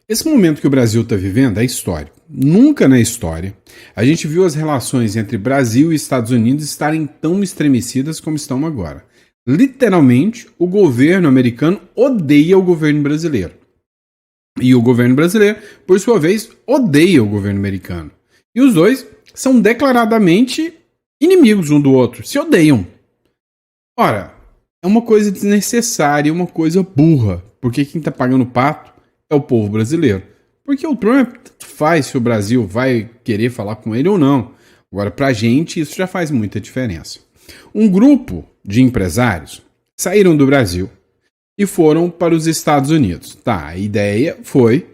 Esse momento que o Brasil está vivendo é histórico. Nunca na história a gente viu as relações entre Brasil e Estados Unidos estarem tão estremecidas como estão agora. Literalmente, o governo americano odeia o governo brasileiro. E o governo brasileiro, por sua vez, odeia o governo americano. E os dois são declaradamente inimigos um do outro, se odeiam. Ora, é uma coisa desnecessária, uma coisa burra, porque quem está pagando o pato é o povo brasileiro. Porque o Trump faz se o Brasil vai querer falar com ele ou não. Agora, pra gente, isso já faz muita diferença. Um grupo de empresários saíram do Brasil e foram para os Estados Unidos. Tá, a ideia foi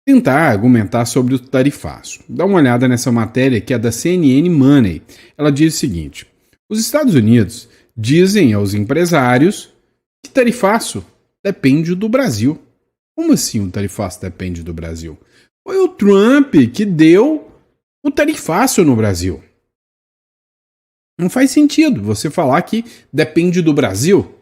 tentar argumentar sobre o tarifaço. Dá uma olhada nessa matéria que é da CNN Money. Ela diz o seguinte: os Estados Unidos dizem aos empresários que tarifaço depende do Brasil. Como assim o tarifaço depende do Brasil? Foi o Trump que deu o tarifaço no Brasil. Não faz sentido você falar que depende do Brasil.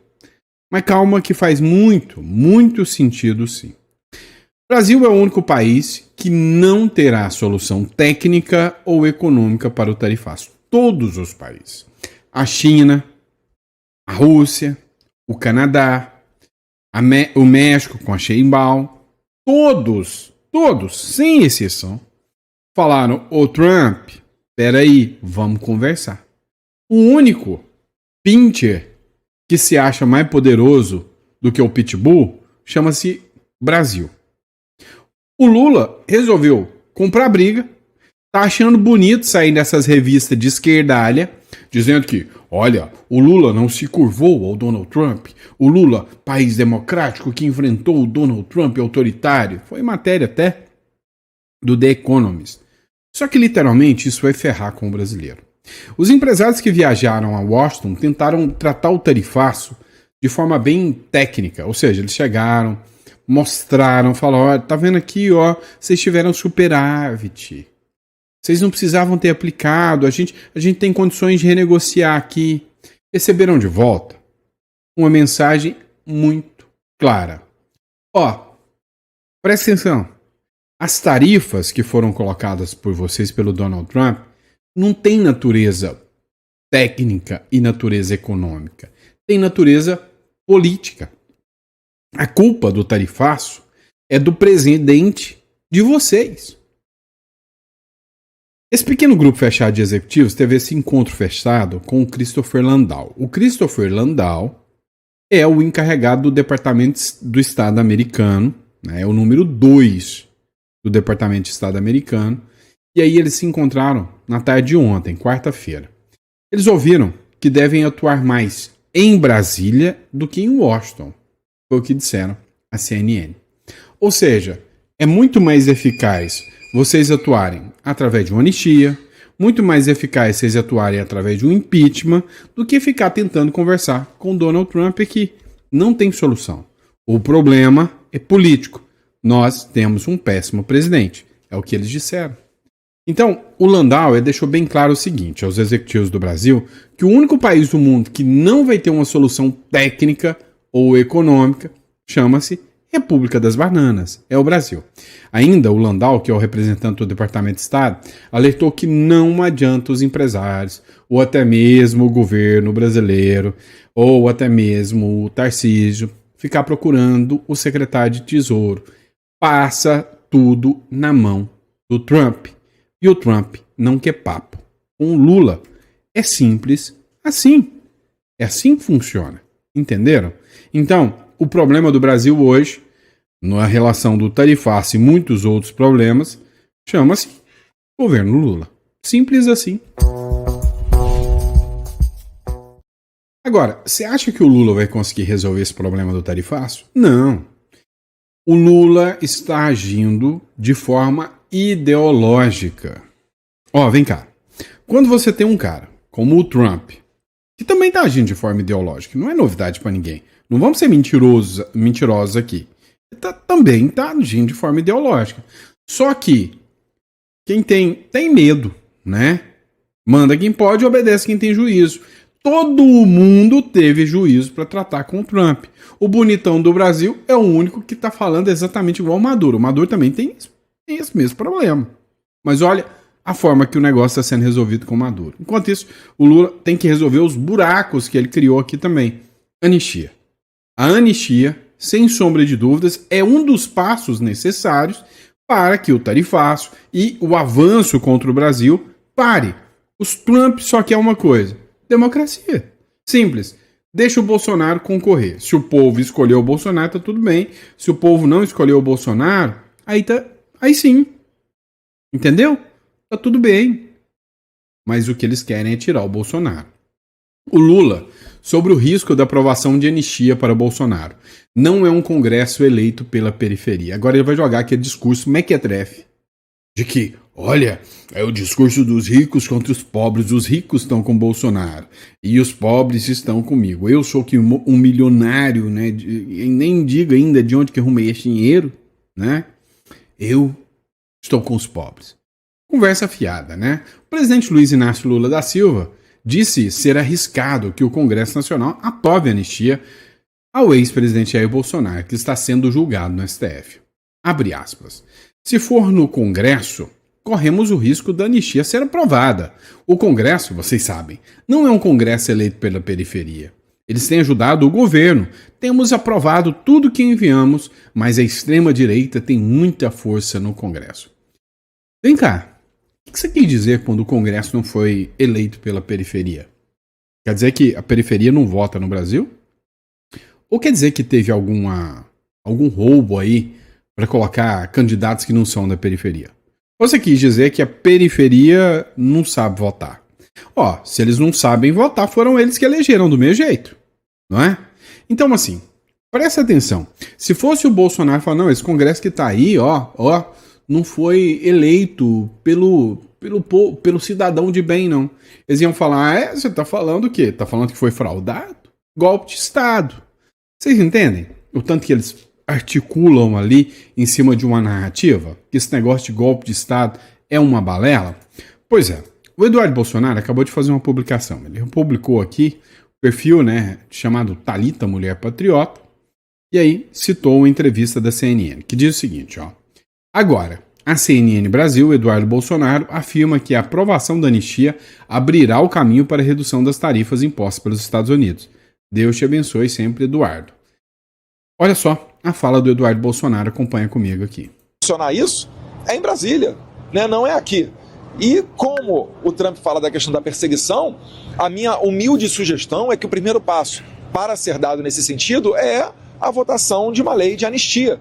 Mas calma que faz muito sentido sim. O Brasil é o único país que não terá solução técnica ou econômica para o tarifaço. Todos os países. A China, a Rússia, o Canadá, o México com a Sheinbaum, todos, sem exceção, falaram: ô Trump, peraí, vamos conversar. O único pincher que se acha mais poderoso do que o Pitbull chama-se Brasil. O Lula resolveu comprar briga, tá achando bonito sair dessas revistas de esquerdalha, dizendo que, olha, o Lula não se curvou ao Donald Trump, o Lula, país democrático que enfrentou o Donald Trump autoritário. Foi matéria até do The Economist. Só que literalmente isso vai ferrar com o brasileiro. Os empresários que viajaram a Washington tentaram tratar o tarifaço de forma bem técnica, ou seja, eles chegaram, mostraram, falaram: ó, tá vendo aqui, ó, vocês tiveram superávit. Vocês não precisavam ter aplicado, a gente tem condições de renegociar aqui. Receberam de volta uma mensagem muito clara. Ó, presta atenção. As tarifas que foram colocadas por vocês pelo Donald Trump não têm natureza técnica e natureza econômica. Tem natureza política. A culpa do tarifaço é do presidente de vocês. Esse pequeno grupo fechado de executivos teve esse encontro fechado com o Christopher Landau. O Christopher Landau é o encarregado do Departamento do Estado americano, né, é o número 2 do Departamento de Estado americano, e aí eles se encontraram na tarde de ontem, quarta-feira. Eles ouviram que devem atuar mais em Brasília do que em Washington, foi o que disseram à CNN. Ou seja, é muito mais eficaz vocês atuarem através de uma anistia, muito mais eficaz vocês atuarem através de um impeachment do que ficar tentando conversar com Donald Trump que não tem solução. O problema é político. Nós temos um péssimo presidente. É o que eles disseram. Então, o Landau deixou bem claro o seguinte aos executivos do Brasil, que o único país do mundo que não vai ter uma solução técnica ou econômica chama-se República das Bananas, é o Brasil. Ainda o Landau, que é o representante do Departamento de Estado, alertou que não adianta os empresários, ou até mesmo o governo brasileiro, ou até mesmo o Tarcísio, ficar procurando o secretário de Tesouro. Passa tudo na mão do Trump. E o Trump não quer papo. Com o Lula é simples assim. É assim que funciona. Entenderam? Então, o problema do Brasil hoje, na relação do tarifaço e muitos outros problemas, chama-se governo Lula. Simples assim. Agora, você acha que o Lula vai conseguir resolver esse problema do tarifaço? Não. O Lula está agindo de forma ideológica. Ó, vem cá. Quando você tem um cara como o Trump, que também está agindo de forma ideológica, não é novidade para ninguém. Não vamos ser mentirosos aqui. Ele também está agindo de forma ideológica. Só que quem tem medo, né? Manda quem pode e obedece quem tem juízo. todo mundo teve juízo para tratar com o Trump. O bonitão do Brasil é o único que está falando exatamente igual o Maduro. O Maduro também tem esse mesmo problema. Mas olha a forma que o negócio está sendo resolvido com o Maduro. Enquanto isso, o Lula tem que resolver os buracos que ele criou aqui também. Anistia. A anistia, sem sombra de dúvidas, é um dos passos necessários para que o tarifaço e o avanço contra o Brasil pare. Os Trump só quer uma coisa: democracia. Simples. Deixa o Bolsonaro concorrer. Se o povo escolheu o Bolsonaro, tá tudo bem. Se o povo não escolheu o Bolsonaro, aí sim. Entendeu? Tá tudo bem. Mas o que eles querem é tirar o Bolsonaro. O Lula, sobre o risco da aprovação de anistia para Bolsonaro. Não é um congresso eleito pela periferia. Agora ele vai jogar aquele discurso mequetrefe de que, olha, é o discurso dos ricos contra os pobres. Os ricos estão com Bolsonaro e os pobres estão comigo. Eu sou que um milionário, né? Nem diga ainda de onde que arrumei esse dinheiro, né? Eu estou com os pobres. Conversa fiada, né? O presidente Luiz Inácio Lula da Silva disse ser arriscado que o Congresso Nacional aprove a anistia ao ex-presidente Jair Bolsonaro, que está sendo julgado no STF. Abre aspas. Se for no Congresso, corremos o risco da anistia ser aprovada. O Congresso, vocês sabem, não é um Congresso eleito pela periferia. Eles têm ajudado o governo. Temos aprovado tudo que enviamos, mas a extrema-direita tem muita força no Congresso. Vem cá. O que você quer dizer quando o Congresso não foi eleito pela periferia? Quer dizer que a periferia não vota no Brasil? Ou quer dizer que teve algum roubo aí para colocar candidatos que não são da periferia? Ou você quis dizer que a periferia não sabe votar? Ó, se eles não sabem votar, foram eles que elegeram do mesmo jeito, não é? Então, assim, presta atenção. Se fosse o Bolsonaro falar, não, esse Congresso que tá aí, não foi eleito pelo cidadão de bem, não. Eles iam falar, você tá falando o quê? Tá falando que foi fraudado? Golpe de Estado. Vocês entendem? O tanto que eles articulam ali em cima de uma narrativa? Que esse negócio de golpe de Estado é uma balela? Pois é. O Eduardo Bolsonaro acabou de fazer uma publicação. Ele publicou aqui o perfil, né, chamado Thalita Mulher Patriota, e aí citou uma entrevista da CNN, que diz o seguinte, ó. Agora, a CNN Brasil, Eduardo Bolsonaro, afirma que a aprovação da anistia abrirá o caminho para a redução das tarifas impostas pelos Estados Unidos. Deus te abençoe sempre, Eduardo. Olha só, a fala do Eduardo Bolsonaro, acompanha comigo aqui. Funcionar isso é em Brasília, né? Não é aqui. E como o Trump fala da questão da perseguição, a minha humilde sugestão é que o primeiro passo para ser dado nesse sentido é a votação de uma lei de anistia.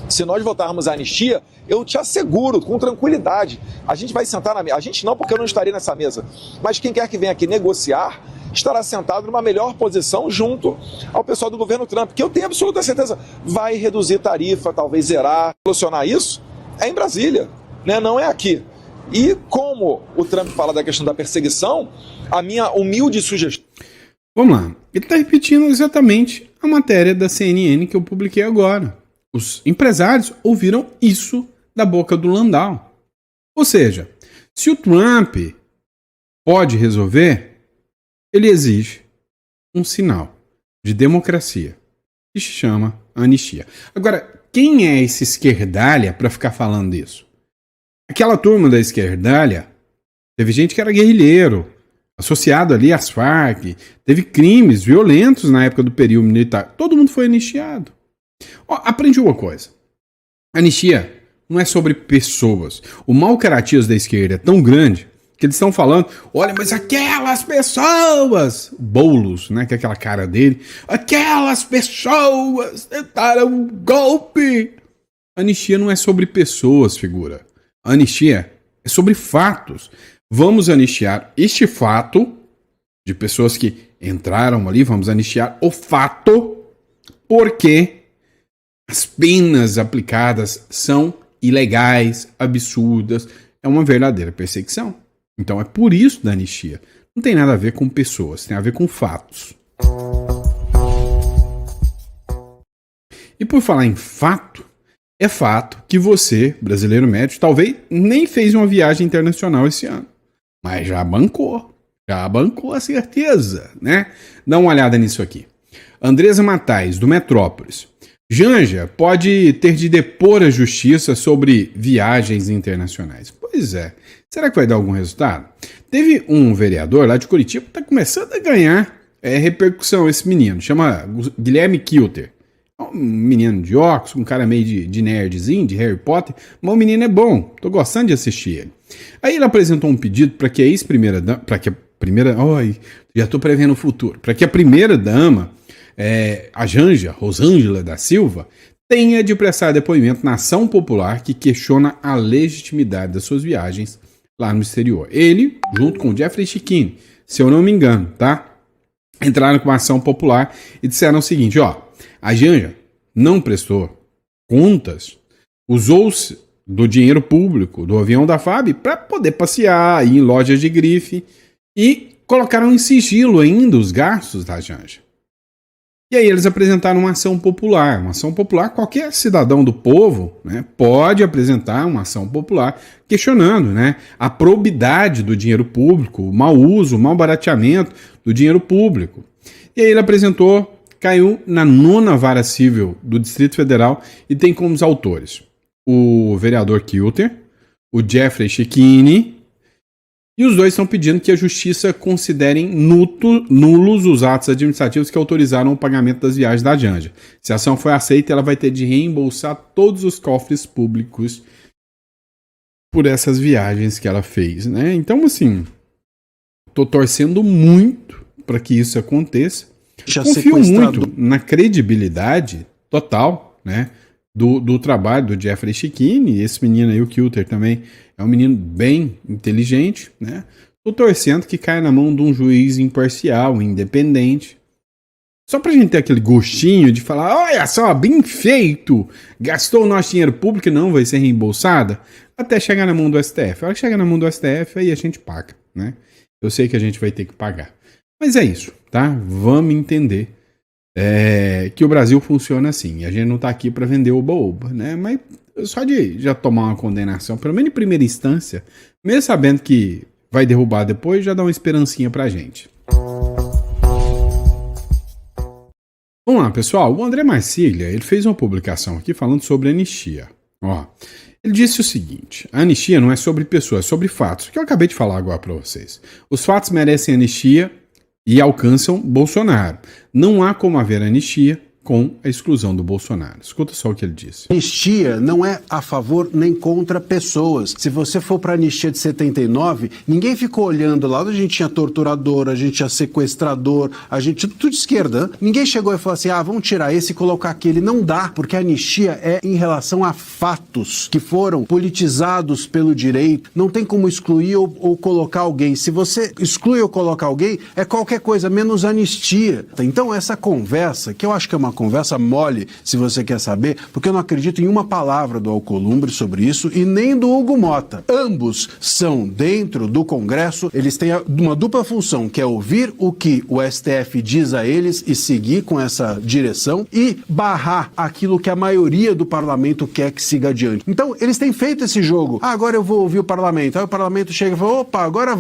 Se nós votarmos a anistia, eu te asseguro, com tranquilidade, a gente vai sentar na mesa. A gente não, porque eu não estarei nessa mesa. Mas quem quer que venha aqui negociar, estará sentado numa melhor posição junto ao pessoal do governo Trump, que eu tenho absoluta certeza vai reduzir tarifa, talvez zerar. Solucionar isso é em Brasília, né? Não é aqui. E como o Trump fala da questão da perseguição, a minha humilde sugestão... Vamos lá. Ele está repetindo exatamente a matéria da CNN que eu publiquei agora. Os empresários ouviram isso da boca do Landau. Ou seja, se o Trump pode resolver, ele exige um sinal de democracia que se chama anistia. Agora, quem é esse esquerdalha para ficar falando isso? Aquela turma da esquerdalha, teve gente que era guerrilheiro, associado ali às Farc, teve crimes violentos na época do período militar. Todo mundo foi anistiado. Aprendi uma coisa. Anistia não é sobre pessoas. O mau caratismo da esquerda é tão grande que eles estão falando, olha, mas aquelas pessoas, Boulos, né, que é aquela cara dele, aquelas pessoas tentaram um golpe. Anistia não é sobre pessoas, figura. Anistia é sobre fatos. Vamos anistiar este fato de pessoas que entraram ali, vamos anistiar o fato porque as penas aplicadas são ilegais, absurdas, é uma verdadeira perseguição. Então é por isso da anistia. Não tem nada a ver com pessoas, tem a ver com fatos. E por falar em fato, é fato que você, brasileiro médio, talvez nem fez uma viagem internacional esse ano, mas já bancou, Acabam com a certeza, né? Dá uma olhada nisso aqui. Andresa Matais, do Metrópolis. Janja pode ter de depor a justiça sobre viagens internacionais. Pois é. Será que vai dar algum resultado? Teve um vereador lá de Curitiba que está começando a ganhar repercussão, esse menino. Chama Guilherme Kilter. É um menino de óculos, um cara meio de nerdzinho, de Harry Potter. Mas o menino é bom. Tô gostando de assistir ele. Aí ele apresentou um pedido para que a ex-primeira-dama... Ai, já tô prevendo o futuro. Para que a primeira-dama... a Janja, Rosângela da Silva, tenha de prestar depoimento na ação popular que questiona a legitimidade das suas viagens lá no exterior. Ele, junto com o Jeffrey Chikini, se eu não me engano, tá? Entraram com uma ação popular e disseram o seguinte, a Janja não prestou contas, usou-se do dinheiro público do avião da FAB para poder passear, ir em lojas de grife e colocaram em sigilo ainda os gastos da Janja. E aí eles apresentaram uma ação popular. Uma ação popular, qualquer cidadão do povo, né, pode apresentar uma ação popular questionando, né, a probidade do dinheiro público, o mau uso, o mau barateamento do dinheiro público. E aí ele apresentou, caiu na 9ª Vara Civil do Distrito Federal e tem como os autores o vereador Kilter, o Jeffrey Chikini, e os dois estão pedindo que a justiça considere nulos os atos administrativos que autorizaram o pagamento das viagens da Janja. Se a ação foi aceita, ela vai ter de reembolsar todos os cofres públicos por essas viagens que ela fez, né? Então, assim, tô torcendo muito para que isso aconteça. Confio muito na credibilidade total, né, do trabalho do Jeffrey Chikini. Esse menino aí, o Kilter, também é um menino bem inteligente, né? Tô torcendo que caia na mão de um juiz imparcial, independente. Só pra gente ter aquele gostinho de falar, olha só, bem feito, gastou o nosso dinheiro público e não vai ser reembolsada, até chegar na mão do STF. A hora que chegar na mão do STF, aí a gente paga, né? Eu sei que a gente vai ter que pagar. Mas é isso, tá? Vamos entender que o Brasil funciona assim. A gente não tá aqui para vender oba-oba, né? Mas só de já tomar uma condenação, pelo menos em primeira instância, mesmo sabendo que vai derrubar depois, já dá uma esperancinha pra gente. Vamos lá, pessoal. O André Marcília, ele fez uma publicação aqui falando sobre anistia. Ele disse o seguinte: a anistia não é sobre pessoas, é sobre fatos, que eu acabei de falar agora para vocês. Os fatos merecem anistia e alcançam Bolsonaro. Não há como haver anistia com a exclusão do Bolsonaro. Escuta só o que ele disse. Anistia não é a favor nem contra pessoas. Se você for para a anistia de 79, ninguém ficou olhando lá onde a gente tinha torturador, a gente tinha sequestrador, a gente tudo de esquerda. Ninguém chegou e falou assim, vamos tirar esse e colocar aquele. Não dá, porque a anistia é em relação a fatos que foram politizados pelo direito. Não tem como excluir ou colocar alguém. Se você exclui ou coloca alguém, é qualquer coisa, menos anistia. Então essa conversa, que eu acho que é uma conversa mole, se você quer saber, porque eu não acredito em uma palavra do Alcolumbre sobre isso e nem do Hugo Mota. Ambos são dentro do Congresso, eles têm uma dupla função, que é ouvir o que o STF diz a eles e seguir com essa direção e barrar aquilo que a maioria do parlamento quer que siga adiante. Então, eles têm feito esse jogo. Agora eu vou ouvir o parlamento. Aí o parlamento chega e fala, opa, agora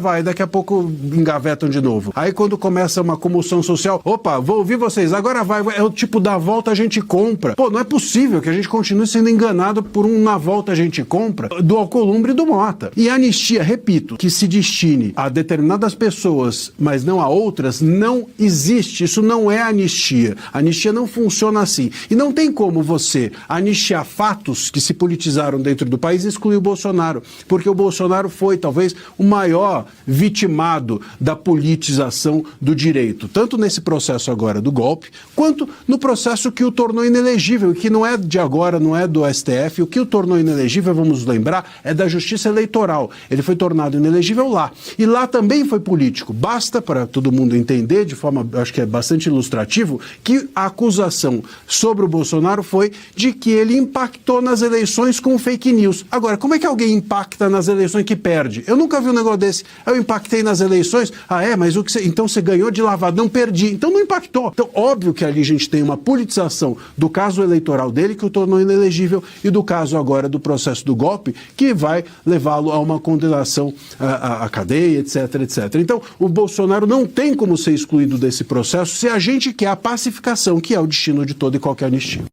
vai. Daqui a pouco engavetam de novo. Aí quando começa uma comoção social, opa, vou ouvir vocês, agora vai. É o tipo da volta a gente compra. Pô, não é possível que a gente continue sendo enganado por um na volta a gente compra do Alcolumbre e do Mota. E a anistia, repito, que se destine a determinadas pessoas, mas não a outras, não existe. Isso não é anistia. A anistia não funciona assim. E não tem como você anistiar fatos que se politizaram dentro do país e excluir o Bolsonaro. Porque o Bolsonaro foi, talvez, o maior vitimado da politização do direito. Tanto nesse processo agora do golpe, quanto no processo que o tornou inelegível, que não é de agora, não é do STF. O que o tornou inelegível, vamos lembrar, é da Justiça Eleitoral. Ele foi tornado inelegível lá. E lá também foi político. Basta para todo mundo entender, de forma, acho que é bastante ilustrativo, que a acusação sobre o Bolsonaro foi de que ele impactou nas eleições com fake news. Agora, como é que alguém impacta nas eleições que perde? Eu nunca vi um negócio desse. Eu impactei nas eleições. Mas então você ganhou de lavado. Não perdi. Então não impactou. Então, óbvio que ali gente tem uma politização do caso eleitoral dele, que o tornou inelegível, e do caso agora do processo do golpe, que vai levá-lo a uma condenação à cadeia, etc, etc. Então, o Bolsonaro não tem como ser excluído desse processo se a gente quer a pacificação, que é o destino de toda e qualquer anistia.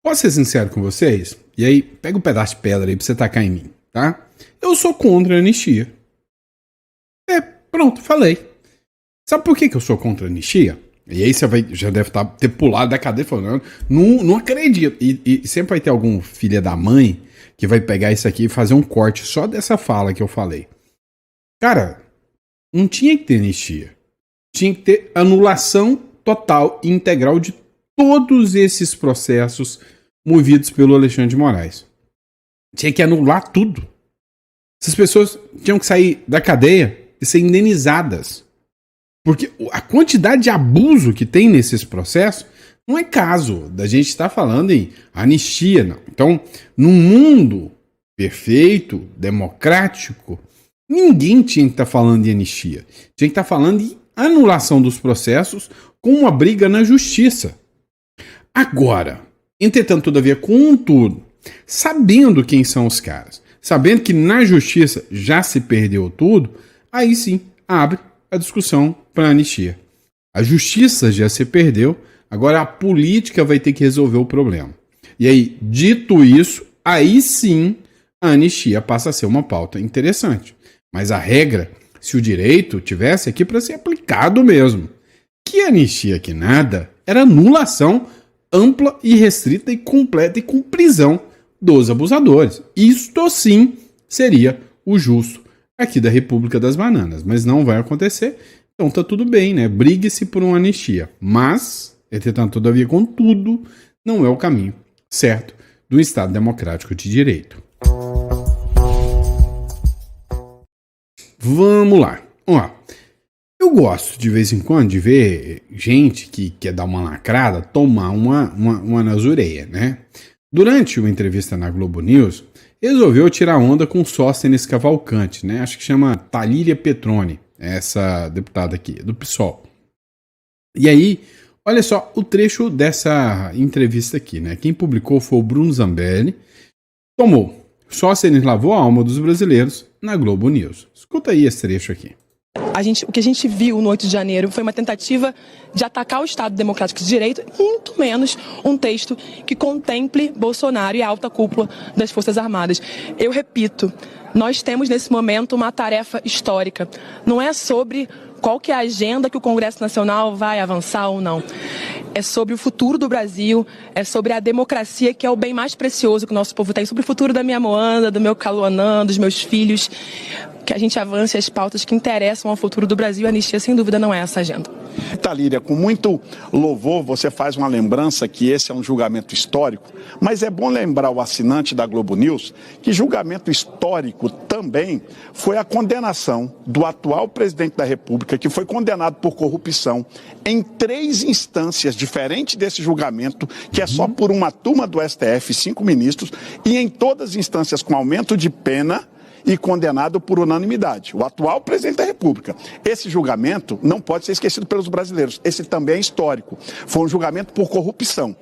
Posso ser sincero com vocês? E aí, pega um pedaço de pedra aí pra você tacar em mim, tá? Eu sou contra a anistia. Pronto, falei. Sabe por que eu sou contra a anistia? E aí você já deve ter pulado da cadeira e falando, não acredito. E sempre vai ter algum filho da mãe que vai pegar isso aqui e fazer um corte só dessa fala que eu falei. Cara, não tinha que ter anistia. Tinha que ter anulação total e integral de todos esses processos movidos pelo Alexandre de Moraes. Tinha que anular tudo. Essas pessoas tinham que sair da cadeia e ser indenizadas. Porque a quantidade de abuso que tem nesses processos não é caso da gente estar falando em anistia, não. Então, num mundo perfeito, democrático, ninguém tinha que estar falando de anistia. Tinha que estar falando de anulação dos processos com uma briga na justiça. Agora, entretanto, todavia, contudo, sabendo quem são os caras, sabendo que na justiça já se perdeu tudo, aí sim abre a discussão para a anistia. A justiça já se perdeu, agora a política vai ter que resolver o problema. E aí, dito isso, aí sim a anistia passa a ser uma pauta interessante. Mas a regra, se o direito tivesse aqui para ser aplicado mesmo, que anistia que nada, era anulação ampla e restrita e completa e com prisão dos abusadores. Isto sim seria o justo aqui da República das Bananas, mas não vai acontecer, então tá tudo bem, né? Brigue-se por uma anistia, mas, entretanto, todavia, contudo, não é o caminho certo do Estado Democrático de Direito. Vamos lá. Eu gosto de vez em quando de ver gente que quer dar uma lacrada tomar uma nas orelhas, né? Durante uma entrevista na Globo News, resolveu tirar onda com Sóstenes Cavalcante, né? Acho que chama Talília Petroni, essa deputada aqui, do PSOL. E aí, olha só o trecho dessa entrevista aqui, né? Quem publicou foi o Bruno Zambelli. Tomou. Sóstenes lavou a alma dos brasileiros na Globo News. Escuta aí esse trecho aqui. O que a gente viu no 8 de janeiro foi uma tentativa de atacar o Estado Democrático de Direito, muito menos um texto que contemple Bolsonaro e a alta cúpula das Forças Armadas. Eu repito, nós temos nesse momento uma tarefa histórica. Não é sobre qual que é a agenda que o Congresso Nacional vai avançar ou não. É sobre o futuro do Brasil, é sobre a democracia, que é o bem mais precioso que o nosso povo tem, sobre o futuro da minha Moana, do meu Caluanã, dos meus filhos, que a gente avance as pautas que interessam ao futuro do Brasil. A anistia, sem dúvida, não é essa agenda. Talíria, com muito louvor, você faz uma lembrança que esse é um julgamento histórico, mas é bom lembrar o assinante da Globo News que julgamento histórico também foi a condenação do atual presidente da República, que foi condenado por corrupção em 3 instâncias diferentes desse julgamento, que é só por uma turma do STF, 5 ministros, e em todas as instâncias com aumento de pena e condenado por unanimidade. O atual presidente da República. Esse julgamento não pode ser esquecido pelos brasileiros. Esse também é histórico. Foi um julgamento por corrupção.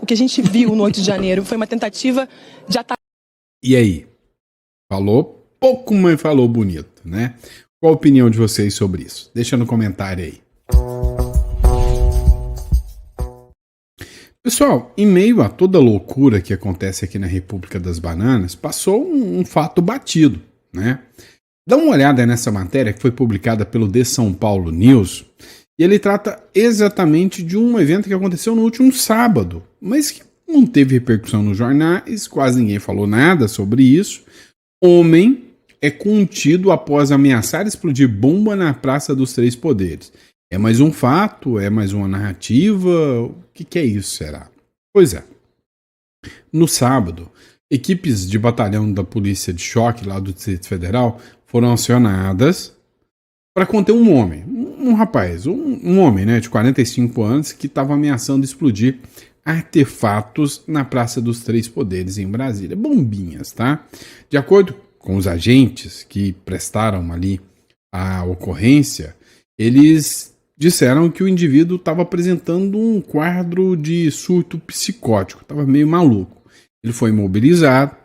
O que a gente viu no 8 de janeiro foi uma tentativa de atacar. E aí? Falou pouco, mas falou bonito, né? Qual a opinião de vocês sobre isso? Deixa no comentário aí. Pessoal, em meio a toda a loucura que acontece aqui na República das Bananas, passou um fato batido, né? Dá uma olhada nessa matéria que foi publicada pelo The São Paulo News, e ele trata exatamente de um evento que aconteceu no último sábado, mas que não teve repercussão nos jornais, quase ninguém falou nada sobre isso. Homem é contido após ameaçar explodir bomba na Praça dos Três Poderes. É mais um fato? É mais uma narrativa? O que é isso, será? Pois é. No sábado, equipes de batalhão da Polícia de Choque, lá do Distrito Federal, foram acionadas para conter um homem, um homem, né, de 45 anos, que estava ameaçando explodir artefatos na Praça dos Três Poderes, em Brasília. Bombinhas, tá? De acordo com os agentes que prestaram ali a ocorrência, eles disseram que o indivíduo estava apresentando um quadro de surto psicótico, estava meio maluco. Ele foi imobilizado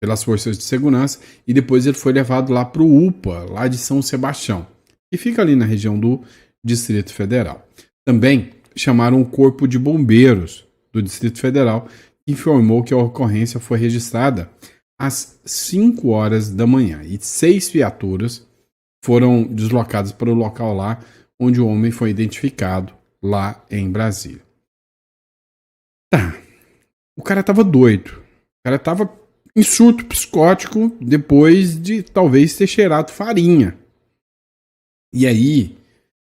pelas forças de segurança e depois ele foi levado lá para o UPA, lá de São Sebastião, que fica ali na região do Distrito Federal. Também chamaram o Corpo de Bombeiros do Distrito Federal, que informou que a ocorrência foi registrada às 5 horas da manhã e 6 viaturas foram deslocadas para o local lá onde o homem foi identificado lá em Brasília. Tá. O cara tava doido. O cara tava em surto psicótico depois de talvez ter cheirado farinha. E aí,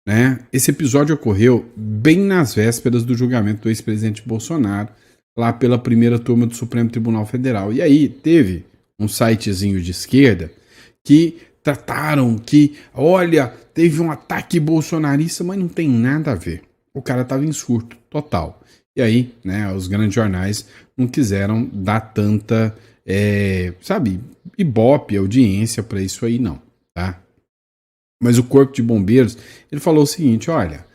né, esse episódio ocorreu bem nas vésperas do julgamento do ex-presidente Bolsonaro, lá pela primeira turma do Supremo Tribunal Federal. E aí teve um sitezinho de esquerda que trataram que, olha, teve um ataque bolsonarista, mas não tem nada a ver. O cara estava em surto total. E aí, né, os grandes jornais não quiseram dar tanta, ibope, audiência para isso aí não, tá? Mas o Corpo de Bombeiros, ele falou o seguinte, olha,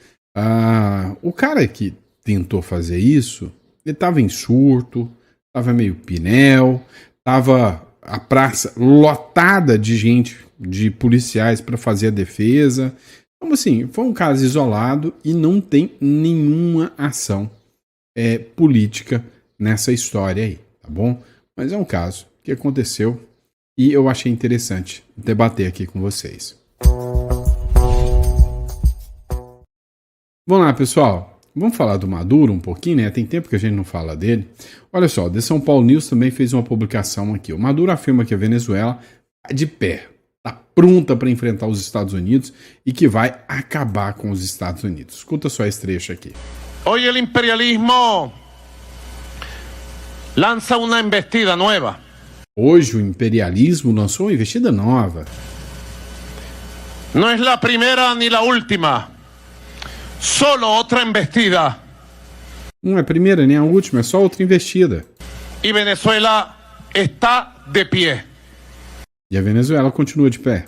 o cara que tentou fazer isso, ele estava em surto, estava meio pinel, estava a praça lotada de gente, de policiais para fazer a defesa. Então, assim, foi um caso isolado e não tem nenhuma ação política nessa história aí, tá bom? Mas é um caso que aconteceu e eu achei interessante debater aqui com vocês. Vamos lá, pessoal. Vamos falar do Maduro um pouquinho, né? Tem tempo que a gente não fala dele. Olha só, The São Paulo News também fez uma publicação aqui. O Maduro afirma que a Venezuela está de pé, está pronta para enfrentar os Estados Unidos e que vai acabar com os Estados Unidos. Escuta só esse trecho aqui. Hoy el imperialismo lanza una embestida nueva. Hoje o imperialismo lançou uma investida nova. No es la primera ni la última. Solo otra embestida. Não é a primeira nem a última, é só outra investida. Y Venezuela está de pie. E a Venezuela continua de pé.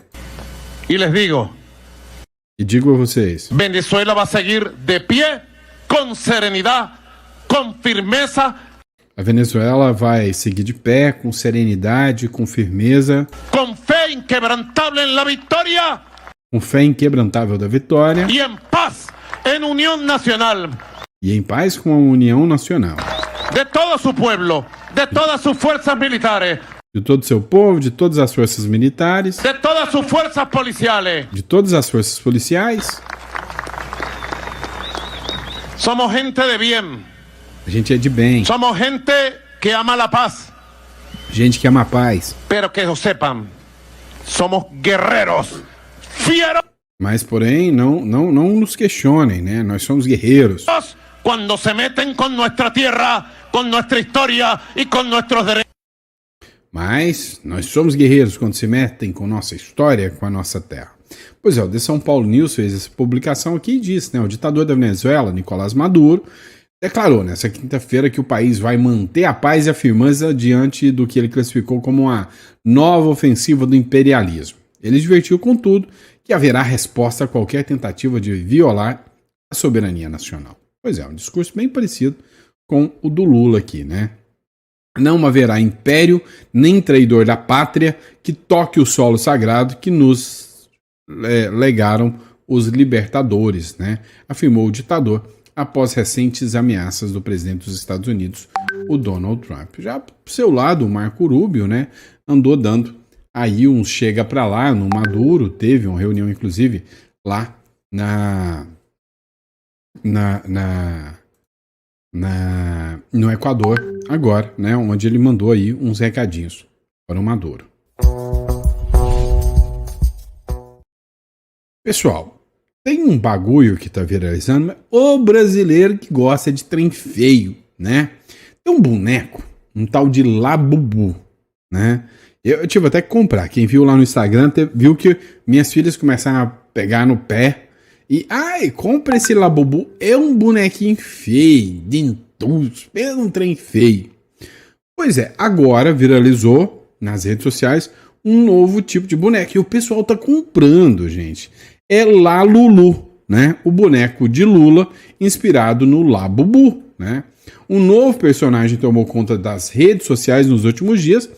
Y les digo, E digo a vocês, Venezuela va a seguir de pie, con serenidad, con firmeza. a Venezuela vai seguir de pé, com serenidade, com firmeza, Con fe inquebrantable en la victoria com fé inquebrantável da vitória y en paz, en unión nacional e em paz com a União Nacional. de todo su pueblo, de todas sus fuerzas militares, De todo o seu povo, de todas as forças militares, de todas sus fuerzas policiales. de todas as forças policiais. Somos gente de bien, A gente é de bem, somos gente que ama la paz, gente que ama a paz. pero que lo sepan, somos guerreros, fieros Mas, porém, não nos questionem, né? Nós somos guerreiros. cuando se meten con nuestra tierra, con nuestra historia y con nuestros derechos. Mas nós somos guerreiros quando se metem com nossa história, com a nossa terra. Pois é, o The São Paulo News fez essa publicação aqui e disse, né? O ditador da Venezuela, Nicolás Maduro, declarou nessa quinta-feira que o país vai manter a paz e a firmeza diante do que ele classificou como uma nova ofensiva do imperialismo. Ele advertiu, contudo, que haverá resposta a qualquer tentativa de violar a soberania nacional. Pois é, um discurso bem parecido com o do Lula aqui, né? Não haverá império nem traidor da pátria que toque o solo sagrado que nos legaram os libertadores, né? Afirmou o ditador após recentes ameaças do presidente dos Estados Unidos, o Donald Trump. Já pro seu lado, o Marco Rubio, né, andou dando aí uns chega para lá no Maduro, teve uma reunião inclusive lá no Equador agora, né, onde ele mandou aí uns recadinhos para o Maduro. Pessoal, tem um bagulho que tá viralizando, mas o brasileiro que gosta de trem feio, né? Tem um boneco, um tal de Labubu, né? Eu tive até que comprar. Quem viu lá no Instagram viu que minhas filhas começaram a pegar no pé e, compra esse Labubu, é um bonequinho feio, dentuço, é um trem feio. Pois é, agora viralizou nas redes sociais um novo tipo de boneco e o pessoal tá comprando, gente. É Lalulu. né? O boneco de Lula, inspirado no Labubu, né? Um novo personagem tomou conta das redes sociais nos últimos dias,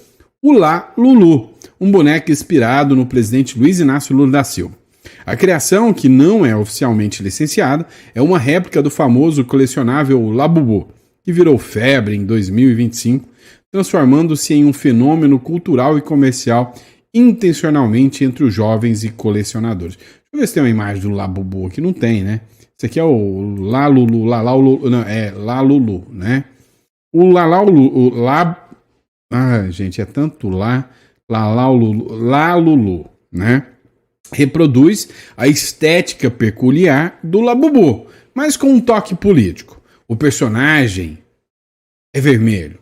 o Lá Lulu, um boneco inspirado no presidente Luiz Inácio Lula da Silva. A criação, que não é oficialmente licenciada, é uma réplica do famoso colecionável Labubu, que virou febre em 2025, transformando-se em um fenômeno cultural e comercial intencionalmente entre os jovens e colecionadores. Deixa eu ver se tem uma imagem do Labubu aqui. Não tem, né? Esse aqui é o Lalulu, não, é Lalulu, né? O Lalulu, gente, é tanto Lalulu, né? Reproduz a estética peculiar do Labubu, mas com um toque político. O personagem é vermelho.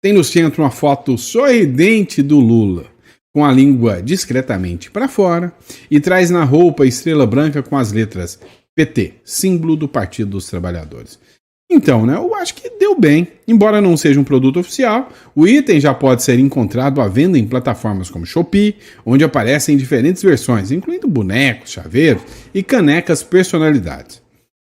Tem no centro uma foto sorridente do Lula, com a língua discretamente para fora, e traz na roupa a estrela branca com as letras PT, símbolo do Partido dos Trabalhadores. Então, né, eu acho que deu bem. Embora não seja um produto oficial, o item já pode ser encontrado à venda em plataformas como Shopee, onde aparecem diferentes versões, incluindo bonecos, chaveiros e canecas personalidades.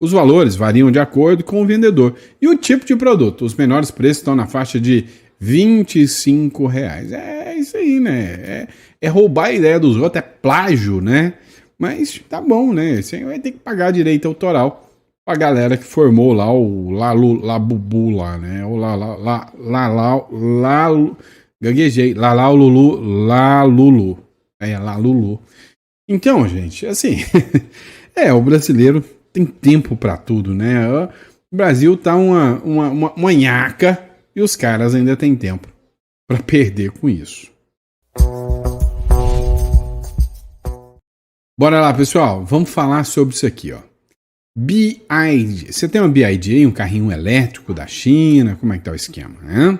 Os valores variam de acordo com o vendedor e o tipo de produto. Os menores preços estão na faixa de R$25. É isso aí, né? É roubar a ideia dos outros, é plágio, né? Mas tá bom, né? Você vai ter que pagar direito autoral pra galera que formou lá o Labubu lá, né? O gaguejei. Lalulu. É, Lalulu. Então, gente, assim, o brasileiro tem tempo pra tudo, né? O Brasil tá uma nhaca e os caras ainda têm tempo pra perder com isso. Bora lá, pessoal. Vamos falar sobre isso aqui, ó. BYD. Você tem uma BYD aí, um carrinho elétrico da China? Como é que tá o esquema, né?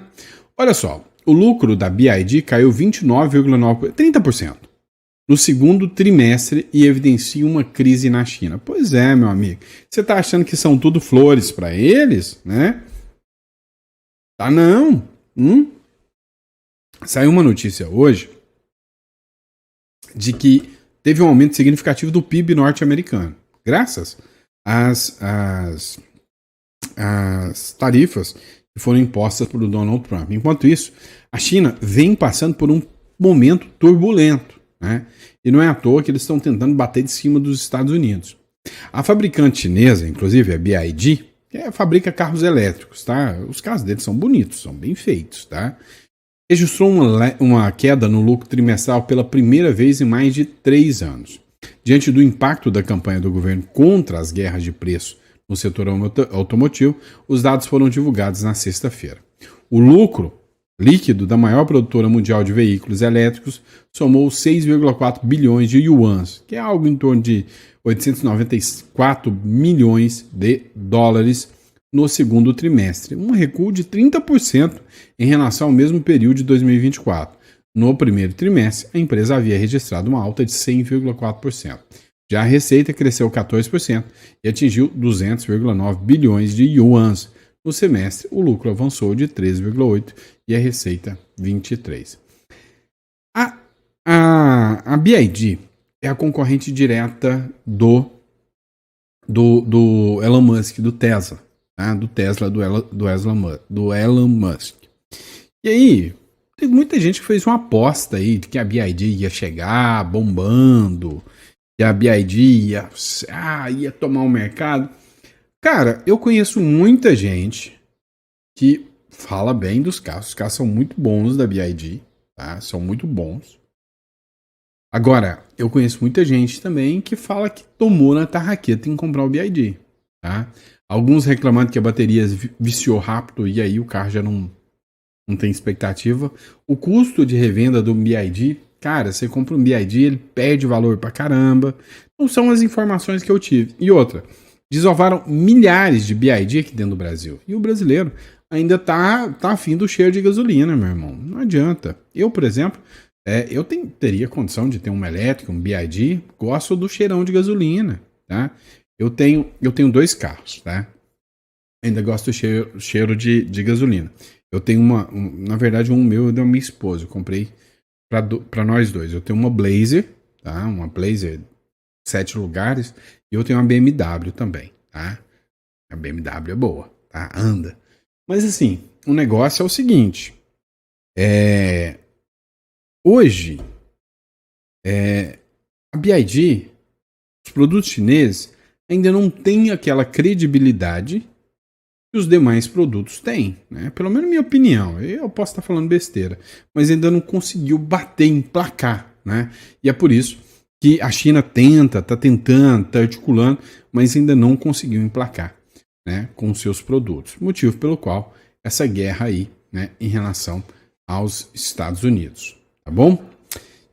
Olha só, o lucro da BYD caiu 29,9%, 30% no segundo trimestre e evidencia uma crise na China. Pois é, meu amigo. Você tá achando que são tudo flores para eles, né? Tá não. Saiu uma notícia hoje de que teve um aumento significativo do PIB norte-americano, graças às tarifas que foram impostas por Donald Trump. Enquanto isso, a China vem passando por um momento turbulento, né? E não é à toa que eles estão tentando bater de cima dos Estados Unidos. A fabricante chinesa, inclusive a BYD, fabrica carros elétricos, tá? Os carros deles são bonitos, são bem feitos, tá? Registrou uma queda no lucro trimestral pela primeira vez em mais de 3 anos. Diante do impacto da campanha do governo contra as guerras de preço no setor automotivo, os dados foram divulgados na sexta-feira. O lucro líquido da maior produtora mundial de veículos elétricos somou 6,4 bilhões de yuans, que é algo em torno de 894 milhões de dólares no segundo trimestre, um recuo de 30% em relação ao mesmo período de 2024. No primeiro trimestre, a empresa havia registrado uma alta de 100,4%. Já a receita cresceu 14% e atingiu 200,9 bilhões de yuans. No semestre, o lucro avançou de 13,8% e a receita 23%. A BYD é a concorrente direta do Elon Musk, do Tesla. Tá? Do Tesla, do Elon Musk. E aí, tem muita gente que fez uma aposta aí de que a BYD ia chegar bombando, que a BYD ia tomar o mercado. Cara, eu conheço muita gente que fala bem dos carros. Os carros são muito bons da BYD, tá? São muito bons. Agora, eu conheço muita gente também que fala que tomou na tarraqueta em comprar o BYD, tá? Alguns reclamando que a bateria viciou rápido e aí o carro já não tem expectativa. O custo de revenda do BYD, cara, você compra um BYD, ele perde valor pra caramba. Não são as informações que eu tive. E outra, desovaram milhares de BYD aqui dentro do Brasil. E o brasileiro ainda tá afim do cheiro de gasolina, meu irmão. Não adianta. Eu, por exemplo, eu teria condição de ter um elétrico, um BYD, gosto do cheirão de gasolina, tá? Eu tenho 2 carros, tá? Ainda gosto do cheiro de gasolina. Eu tenho na verdade, um meu e da minha esposa. Eu comprei pra nós dois. Eu tenho uma Blazer, tá? Uma Blazer 7 lugares, e eu tenho uma BMW também, tá? A BMW é boa, tá? Anda. Mas assim, o negócio é o seguinte, hoje, a BYD, os produtos chineses, ainda não tem aquela credibilidade que os demais produtos têm, né? Pelo menos minha opinião, eu posso estar falando besteira, mas ainda não conseguiu bater, emplacar, né? E é por isso que a China está tentando, está articulando, mas ainda não conseguiu emplacar, né, com seus produtos. Motivo pelo qual essa guerra aí, né, em relação aos Estados Unidos. Tá bom?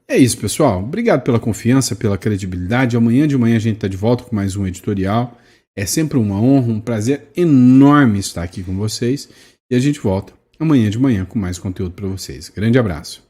É isso, pessoal. Obrigado pela confiança, pela credibilidade. Amanhã de manhã a gente está de volta com mais um editorial. É sempre uma honra, um prazer enorme estar aqui com vocês. E a gente volta amanhã de manhã com mais conteúdo para vocês. Grande abraço.